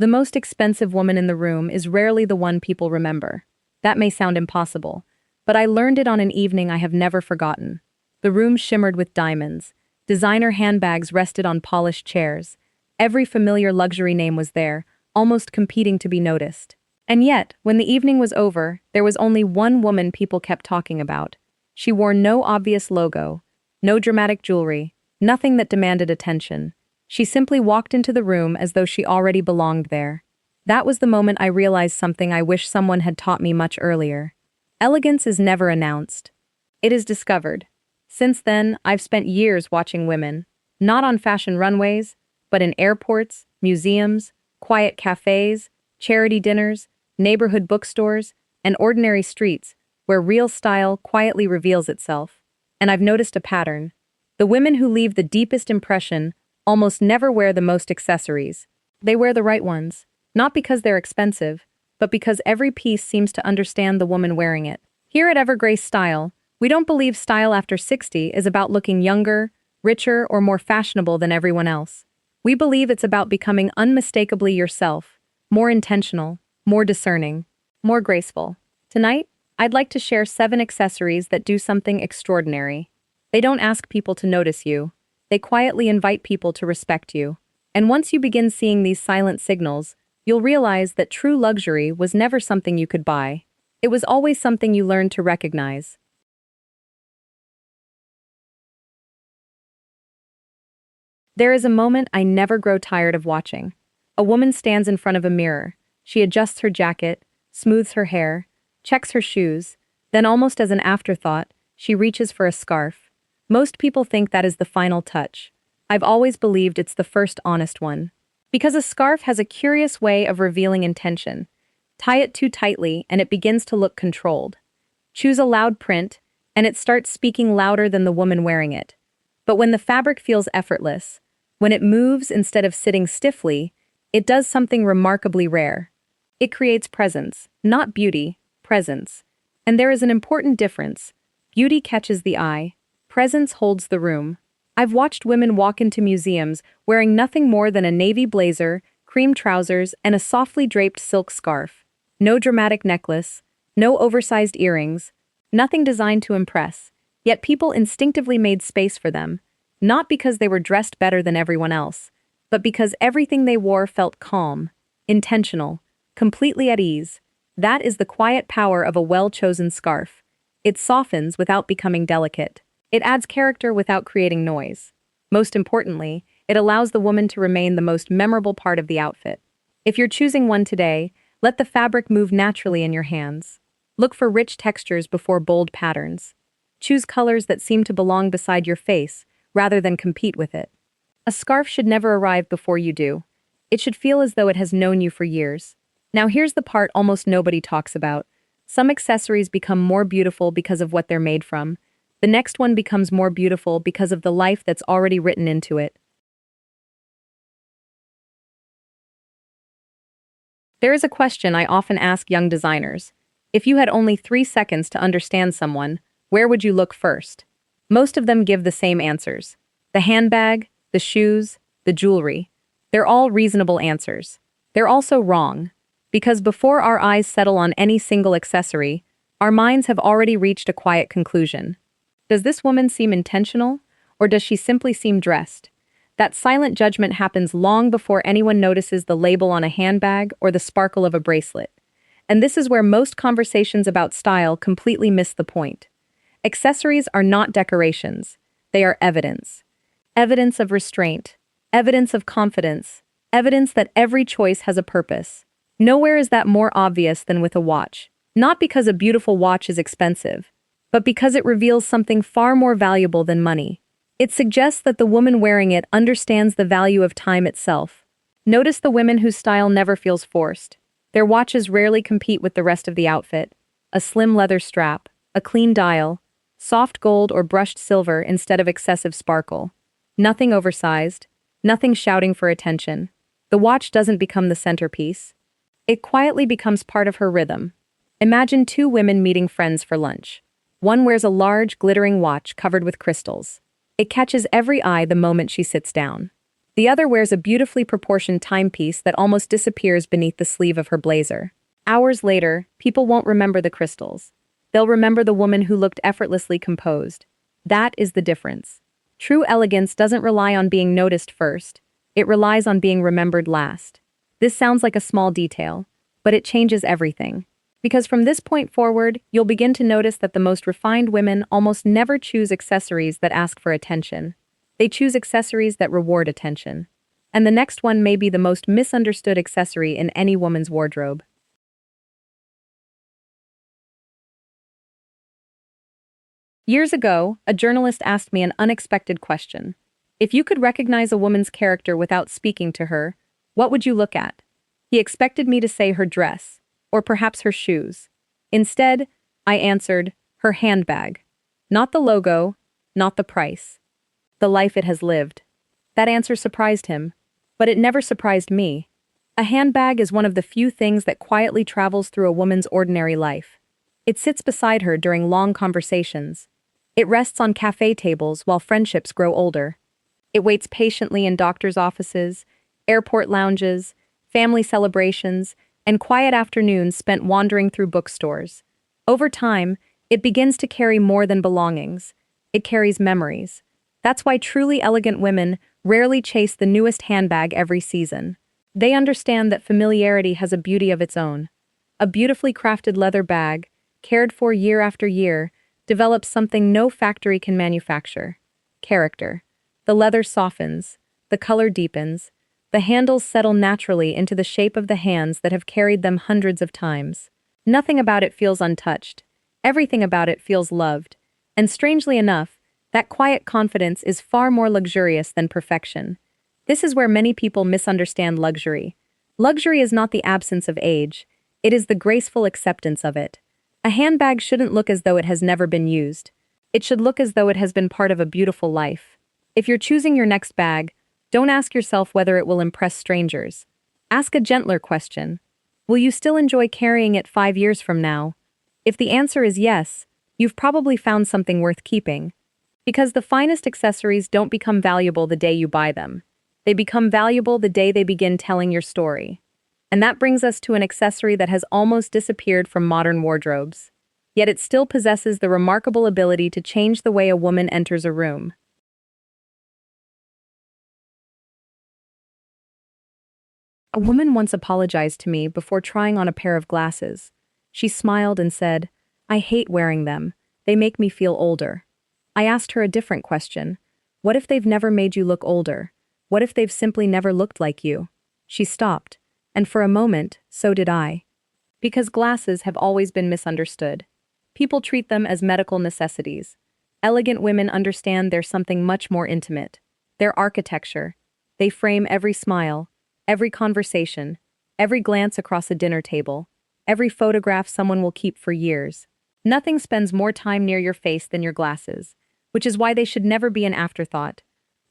The most expensive woman in the room is rarely the one people remember. That may sound impossible, but I learned it on an evening I have never forgotten. The room shimmered with diamonds. Designer handbags rested on polished chairs. Every familiar luxury name was there, almost competing to be noticed. And yet, when the evening was over, there was only one woman people kept talking about. She wore no obvious logo, no dramatic jewelry, nothing that demanded attention. She simply walked into the room as though she already belonged there. That was the moment I realized something I wish someone had taught me much earlier. Elegance is never announced. It is discovered. Since then, I've spent years watching women, not on fashion runways, but in airports, museums, quiet cafes, charity dinners, neighborhood bookstores, and ordinary streets, where real style quietly reveals itself. And I've noticed a pattern. The women who leave the deepest impression almost never wear the most accessories. They wear the right ones, not because they're expensive, but because every piece seems to understand the woman wearing it. Here at EverGrace Style, we don't believe style after 60 is about looking younger, richer, or more fashionable than everyone else. We believe it's about becoming unmistakably yourself, more intentional, more discerning, more graceful. Tonight, I'd like to share 7 accessories that do something extraordinary. They don't ask people to notice you. They quietly invite people to respect you. And once you begin seeing these silent signals, you'll realize that true luxury was never something you could buy. It was always something you learned to recognize. There is a moment I never grow tired of watching. A woman stands in front of a mirror. She adjusts her jacket, smooths her hair, checks her shoes, then almost as an afterthought, she reaches for a scarf. Most people think that is the final touch. I've always believed it's the first honest one. Because a scarf has a curious way of revealing intention. Tie it too tightly and it begins to look controlled. Choose a loud print, and it starts speaking louder than the woman wearing it. But when the fabric feels effortless, when it moves instead of sitting stiffly, it does something remarkably rare. It creates presence, not beauty, presence. And there is an important difference. Beauty catches the eye. Presence holds the room. I've watched women walk into museums wearing nothing more than a navy blazer, cream trousers, and a softly draped silk scarf. No dramatic necklace, no oversized earrings, nothing designed to impress. Yet people instinctively made space for them, not because they were dressed better than everyone else, but because everything they wore felt calm, intentional, completely at ease. That is the quiet power of a well-chosen scarf. It softens without becoming delicate. It adds character without creating noise. Most importantly, it allows the woman to remain the most memorable part of the outfit. If you're choosing one today, let the fabric move naturally in your hands. Look for rich textures before bold patterns. Choose colors that seem to belong beside your face, rather than compete with it. A scarf should never arrive before you do. It should feel as though it has known you for years. Now here's the part almost nobody talks about. Some accessories become more beautiful because of what they're made from. The next one becomes more beautiful because of the life that's already written into it. There is a question I often ask young designers. If you had only 3 seconds to understand someone, where would you look first? Most of them give the same answers. The handbag, the shoes, the jewelry. They're all reasonable answers. They're also wrong. Because before our eyes settle on any single accessory, our minds have already reached a quiet conclusion. Does this woman seem intentional, or does she simply seem dressed? That silent judgment happens long before anyone notices the label on a handbag or the sparkle of a bracelet. And this is where most conversations about style completely miss the point. Accessories are not decorations. They are evidence. Evidence of restraint. Evidence of confidence. Evidence that every choice has a purpose. Nowhere is that more obvious than with a watch. Not because a beautiful watch is expensive, but because it reveals something far more valuable than money. It suggests that the woman wearing it understands the value of time itself. Notice the women whose style never feels forced. Their watches rarely compete with the rest of the outfit. A slim leather strap, a clean dial, soft gold or brushed silver instead of excessive sparkle. Nothing oversized, nothing shouting for attention. The watch doesn't become the centerpiece. It quietly becomes part of her rhythm. Imagine 2 women meeting friends for lunch. One wears a large, glittering watch covered with crystals. It catches every eye the moment she sits down. The other wears a beautifully proportioned timepiece that almost disappears beneath the sleeve of her blazer. Hours later, people won't remember the crystals. They'll remember the woman who looked effortlessly composed. That is the difference. True elegance doesn't rely on being noticed first. It relies on being remembered last. This sounds like a small detail, but it changes everything. Because from this point forward, you'll begin to notice that the most refined women almost never choose accessories that ask for attention. They choose accessories that reward attention. And the next one may be the most misunderstood accessory in any woman's wardrobe. Years ago, a journalist asked me an unexpected question. If you could recognize a woman's character without speaking to her, what would you look at? He expected me to say her dress, or perhaps her shoes. Instead, I answered, her handbag. Not the logo, not the price. The life it has lived. That answer surprised him, but it never surprised me. A handbag is one of the few things that quietly travels through a woman's ordinary life. It sits beside her during long conversations. It rests on cafe tables while friendships grow older. It waits patiently in doctors' offices, airport lounges, family celebrations, and quiet afternoons spent wandering through bookstores. Over time, it begins to carry more than belongings. It carries memories. That's why truly elegant women rarely chase the newest handbag every season. They understand that familiarity has a beauty of its own. A beautifully crafted leather bag, cared for year after year, develops something no factory can manufacture: character. The leather softens, the color deepens, the handles settle naturally into the shape of the hands that have carried them hundreds of times. Nothing about it feels untouched. Everything about it feels loved. And strangely enough, that quiet confidence is far more luxurious than perfection. This is where many people misunderstand luxury. Luxury is not the absence of age, it is the graceful acceptance of it. A handbag shouldn't look as though it has never been used. It should look as though it has been part of a beautiful life. If you're choosing your next bag, don't ask yourself whether it will impress strangers. Ask a gentler question. Will you still enjoy carrying it 5 years from now? If the answer is yes, you've probably found something worth keeping. Because the finest accessories don't become valuable the day you buy them. They become valuable the day they begin telling your story. And that brings us to an accessory that has almost disappeared from modern wardrobes. Yet it still possesses the remarkable ability to change the way a woman enters a room. A woman once apologized to me before trying on a pair of glasses. She smiled and said, "I hate wearing them. They make me feel older." I asked her a different question. What if they've never made you look older? What if they've simply never looked like you? She stopped, and for a moment, so did I. Because glasses have always been misunderstood. People treat them as medical necessities. Elegant women understand they're something much more intimate. Their architecture. They frame every smile, every conversation, every glance across a dinner table, every photograph someone will keep for years. Nothing spends more time near your face than your glasses, which is why they should never be an afterthought.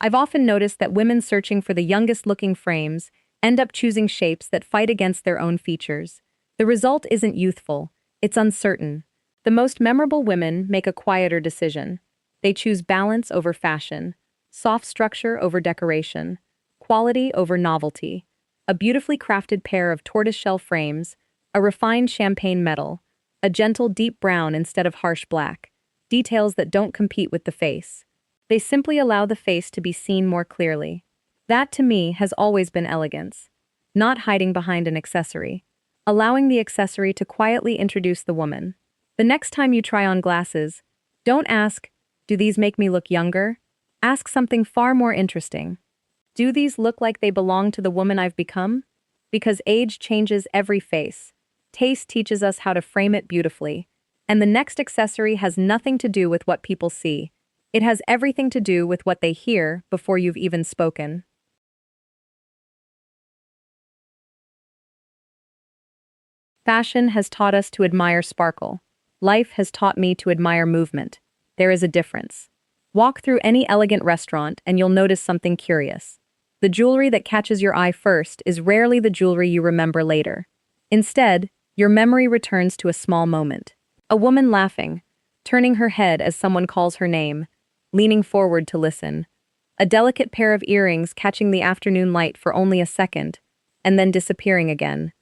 I've often noticed that women searching for the youngest-looking frames end up choosing shapes that fight against their own features. The result isn't youthful, it's uncertain. The most memorable women make a quieter decision. They choose balance over fashion, soft structure over decoration, quality over novelty. A beautifully crafted pair of tortoiseshell frames, a refined champagne metal, a gentle deep brown instead of harsh black, details that don't compete with the face. They simply allow the face to be seen more clearly. That, to me, has always been elegance. Not hiding behind an accessory. Allowing the accessory to quietly introduce the woman. The next time you try on glasses, don't ask, "Do these make me look younger?" Ask something far more interesting. Do these look like they belong to the woman I've become? Because age changes every face. Taste teaches us how to frame it beautifully. And the next accessory has nothing to do with what people see. It has everything to do with what they hear before you've even spoken. Fashion has taught us to admire sparkle. Life has taught me to admire movement. There is a difference. Walk through any elegant restaurant and you'll notice something curious. The jewelry that catches your eye first is rarely the jewelry you remember later. Instead, your memory returns to a small moment. A woman laughing, turning her head as someone calls her name, leaning forward to listen. A delicate pair of earrings catching the afternoon light for only a second, and then disappearing again.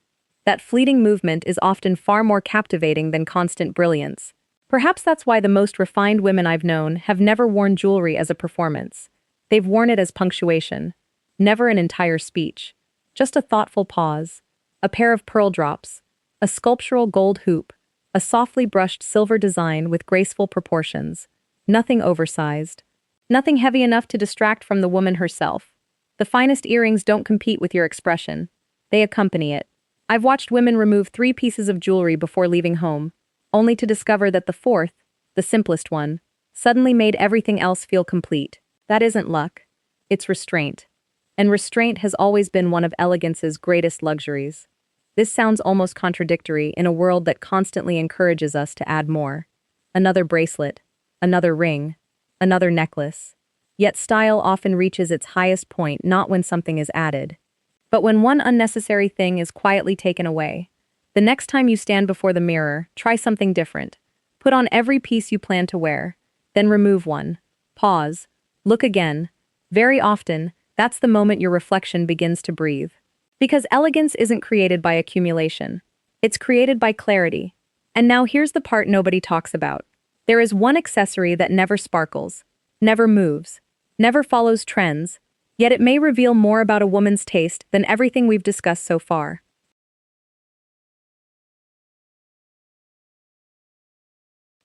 That fleeting movement is often far more captivating than constant brilliance. Perhaps that's why the most refined women I've known have never worn jewelry as a performance. They've worn it as punctuation. Never an entire speech. Just a thoughtful pause. A pair of pearl drops. A sculptural gold hoop. A softly brushed silver design with graceful proportions. Nothing oversized. Nothing heavy enough to distract from the woman herself. The finest earrings don't compete with your expression. They accompany it. I've watched women remove 3 pieces of jewelry before leaving home, only to discover that the fourth, the simplest one, suddenly made everything else feel complete. That isn't luck. It's restraint. And restraint has always been one of elegance's greatest luxuries. This sounds almost contradictory in a world that constantly encourages us to add more. Another bracelet, another ring, another necklace. Yet style often reaches its highest point not when something is added, but when one unnecessary thing is quietly taken away. The next time you stand before the mirror, try something different. Put on every piece you plan to wear, then remove one. Pause. Look again. Very often, that's the moment your reflection begins to breathe. Because elegance isn't created by accumulation. It's created by clarity. And now here's the part nobody talks about. There is one accessory that never sparkles, never moves, never follows trends, yet it may reveal more about a woman's taste than everything we've discussed so far.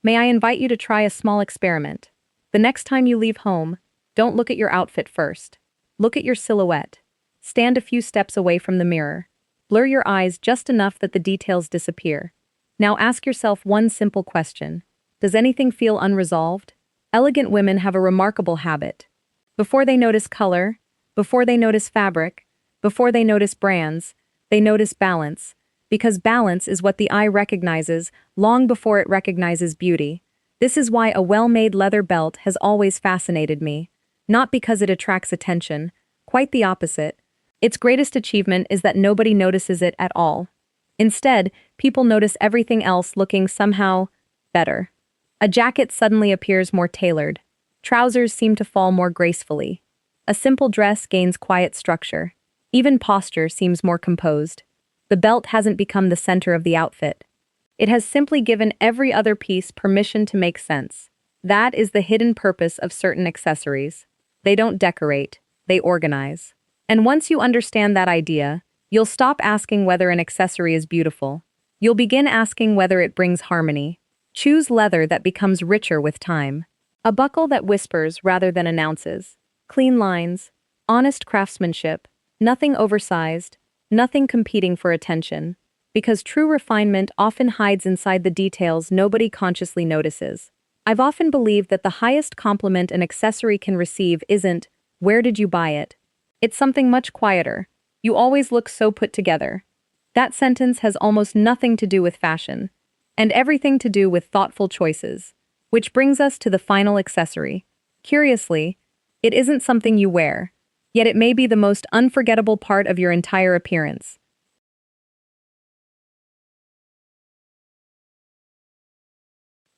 May I invite you to try a small experiment? The next time you leave home, don't look at your outfit first. Look at your silhouette. Stand a few steps away from the mirror. Blur your eyes just enough that the details disappear. Now ask yourself one simple question. Does anything feel unresolved? Elegant women have a remarkable habit. Before they notice color, before they notice fabric, before they notice brands, they notice balance, because balance is what the eye recognizes long before it recognizes beauty. This is why a well-made leather belt has always fascinated me. Not because it attracts attention, quite the opposite. Its greatest achievement is that nobody notices it at all. Instead, people notice everything else looking somehow better. A jacket suddenly appears more tailored. Trousers seem to fall more gracefully. A simple dress gains quiet structure. Even posture seems more composed. The belt hasn't become the center of the outfit. It has simply given every other piece permission to make sense. That is the hidden purpose of certain accessories. They don't decorate, they organize. And once you understand that idea, you'll stop asking whether an accessory is beautiful. You'll begin asking whether it brings harmony. Choose leather that becomes richer with time. A buckle that whispers rather than announces. Clean lines, honest craftsmanship, nothing oversized, nothing competing for attention. Because true refinement often hides inside the details nobody consciously notices. I've often believed that the highest compliment an accessory can receive isn't, "Where did you buy it?" It's something much quieter. "You always look so put together." That sentence has almost nothing to do with fashion, and everything to do with thoughtful choices. Which brings us to the final accessory. Curiously, it isn't something you wear, yet it may be the most unforgettable part of your entire appearance.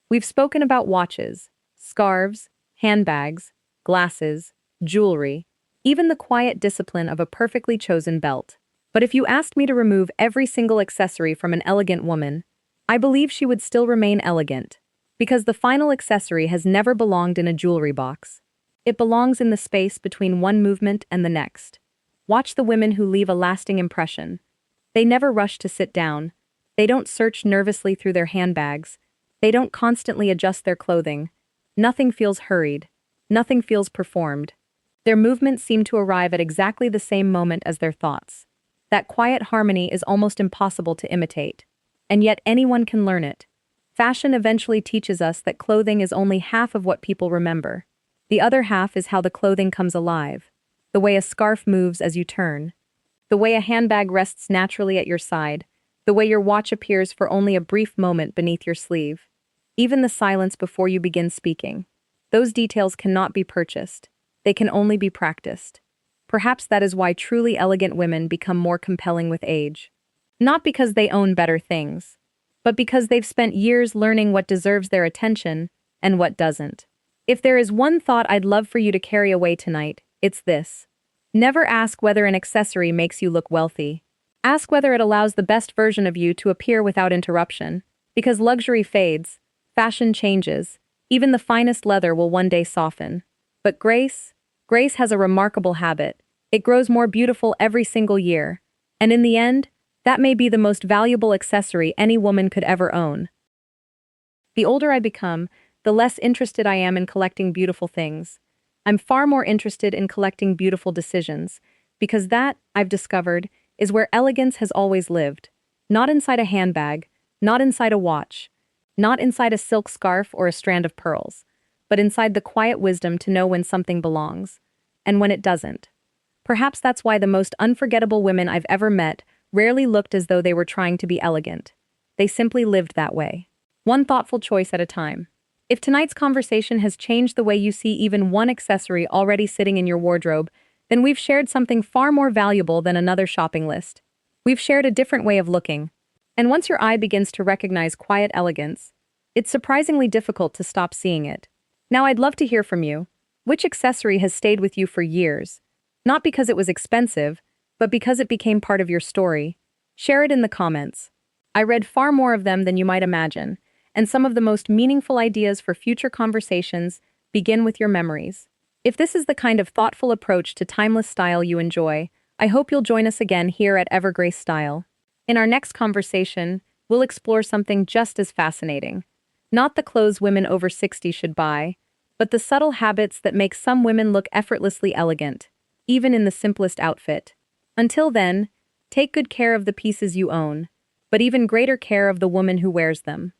We've spoken about watches, scarves, handbags, glasses, jewelry, even the quiet discipline of a perfectly chosen belt. But if you asked me to remove every single accessory from an elegant woman, I believe she would still remain elegant. Because the final accessory has never belonged in a jewelry box. It belongs in the space between one movement and the next. Watch the women who leave a lasting impression. They never rush to sit down. They don't search nervously through their handbags. They don't constantly adjust their clothing. Nothing feels hurried. Nothing feels performed. Their movements seem to arrive at exactly the same moment as their thoughts. That quiet harmony is almost impossible to imitate. And yet anyone can learn it. Fashion eventually teaches us that clothing is only half of what people remember. The other half is how the clothing comes alive. The way a scarf moves as you turn. The way a handbag rests naturally at your side. The way your watch appears for only a brief moment beneath your sleeve. Even the silence before you begin speaking. Those details cannot be purchased. They can only be practiced. Perhaps that is why truly elegant women become more compelling with age. Not because they own better things, but because they've spent years learning what deserves their attention and what doesn't. If there is one thought I'd love for you to carry away tonight, It's this. Never ask whether an accessory makes you look wealthy. Ask whether it allows the best version of you to appear without interruption. Because luxury fades, fashion changes, even the finest leather will one day soften. But Grace has a remarkable habit. It grows more beautiful every single year. And in the end, that may be the most valuable accessory any woman could ever own. The older I become, the less interested I am in collecting beautiful things. I'm far more interested in collecting beautiful decisions, because that, I've discovered, is where elegance has always lived. Not inside a handbag, not inside a watch, not inside a silk scarf or a strand of pearls, but inside the quiet wisdom to know when something belongs, and when it doesn't. Perhaps that's why the most unforgettable women I've ever met rarely looked as though they were trying to be elegant. They simply lived that way. One thoughtful choice at a time. If tonight's conversation has changed the way you see even one accessory already sitting in your wardrobe, then we've shared something far more valuable than another shopping list. We've shared a different way of looking. And once your eye begins to recognize quiet elegance, it's surprisingly difficult to stop seeing it. Now I'd love to hear from you. Which accessory has stayed with you for years? Not because it was expensive, but because it became part of your story. Share it in the comments. I read far more of them than you might imagine, and some of the most meaningful ideas for future conversations begin with your memories. If this is the kind of thoughtful approach to timeless style you enjoy, I hope you'll join us again here at EverGrace Style. In our next conversation, we'll explore something just as fascinating. Not the clothes women over 60 should buy, but the subtle habits that make some women look effortlessly elegant, even in the simplest outfit. Until then, take good care of the pieces you own, but even greater care of the woman who wears them.